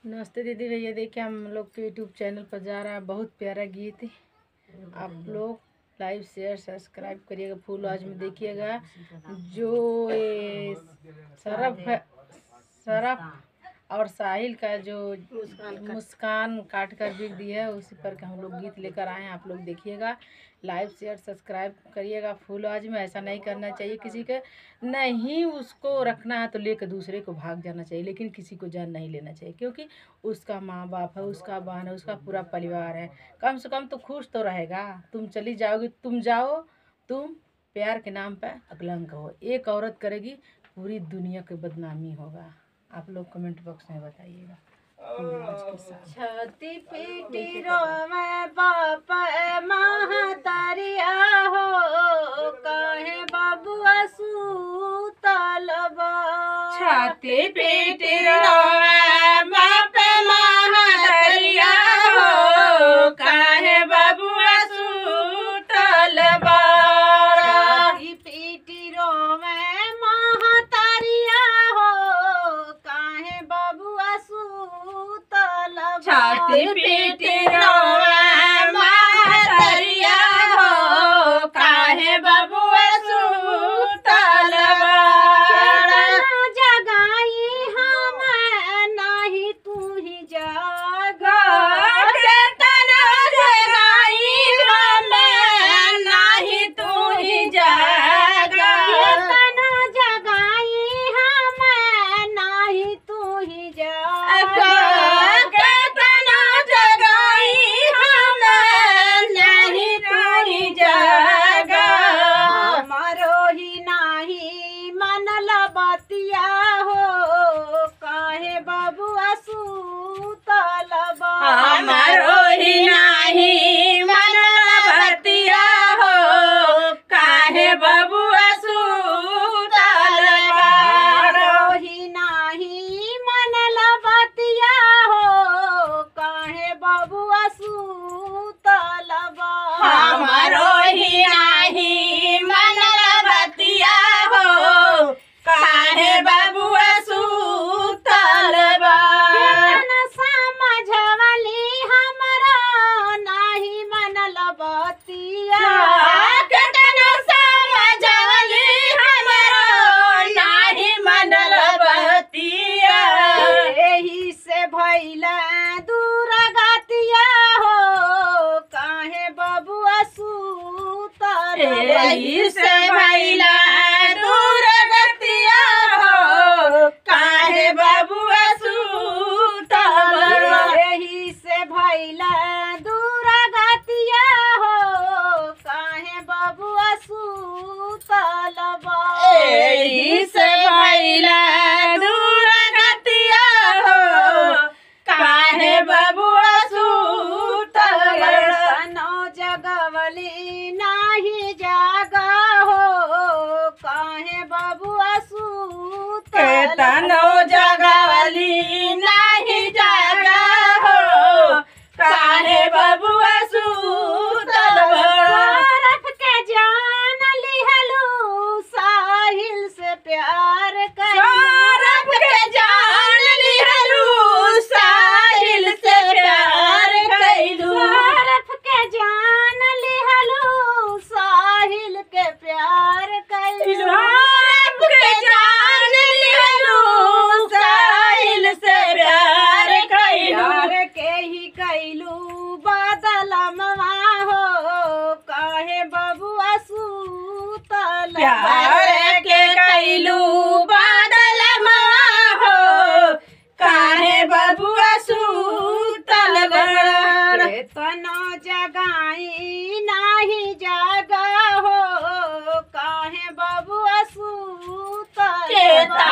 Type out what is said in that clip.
नमस्ते दीदी भैया, देखिए हम लोग के यूट्यूब चैनल पर जा रहा है बहुत प्यारा गीत। आप लोग लाइव शेयर सब्सक्राइब करिएगा, फुल आवाज में देखिएगा। जो ये सरफ और साहिल का जो मुस्कान काट कर बिक दी है, उसी पर के हम लोग गीत लेकर आए हैं। आप लोग देखिएगा, लाइव शेयर सब्सक्राइब करिएगा फुल आवाज में। ऐसा नहीं करना चाहिए, किसी के नहीं उसको रखना है तो लेकर दूसरे को भाग जाना चाहिए, लेकिन किसी को जान नहीं लेना चाहिए, क्योंकि उसका माँ बाप है, उसका बहन है, उसका पूरा परिवार है। कम से कम तो खुश तो रहेगा। तुम चली जाओगी, तुम जाओ, तुम प्यार के नाम पर अकलंक हो। एक औरत करेगी, पूरी दुनिया की बदनामी होगा। आप लोग कमेंट बॉक्स में बताइएगा। छाती पीटी रोवे बाप महतरिया हो, काहे बबुआ सूतल बा। छाती पीटी रोवे बाप महतरिया हो, काहे बबुआ सूतल बा। छाती पीटी रोवे महतरिया हो, काहे बबुआ छाती पीटी रोवे महतरिया हो, काहे बबुआ सूतल बा। जगाई हम नाही तू ही जागा, केतना जगाई हम नाही तू ही जागा, केतना जगाई हम नाही तू ही जागा, बतिया हो, काहे बबुआ सूतल बा। हमारो ही नाही मनला बतिया हो, काहे बबुआ सूतल बा। हमारो ही नाही मनला बतिया हो, काहे बबुआ सूतल बा। हमारो ही नाही मनला बतिया हो, काहे बबुआ सूतल बा। केतना समझवली हमरो नाही मनल बतिया, केतना समझवली हमरो नाही मनल बतिया। एही से भइला दुर्गतिया हो, काहे बबुआ सूतल बा। एही से भइला काहे बबुआ सूतल बा। एही से भइला दुर्गतिया हो, काहे बबुआ सूतल बा। एही से भइला दुर्गतिया हो, काहे बबुआ सूतल बा। तनो जगवली नाही जागा हो, काहे बबुआ सूतल। तनो जगवली नाही जागा हो, काहे बबुआ सूतल बा। सरफ के जान लिहलू साहिल से प्यार कैलू, सरफ के जान लिहलू साहिल से प्यार कैलू, सरफ के जान लिहलू साहिल के प्यार कैलू, सरफ के जान लिहलू साहिल से प्यार कैलू। प्यार के ही कैलू बदलमवा हो, काहे बबुआ सूतल बा। प्यार के कैलू बदलमवा हो, काहे बबुआ सूतल बा। केतनो जगाई नाही जागा हो, काहे बबुआ सूतल बा।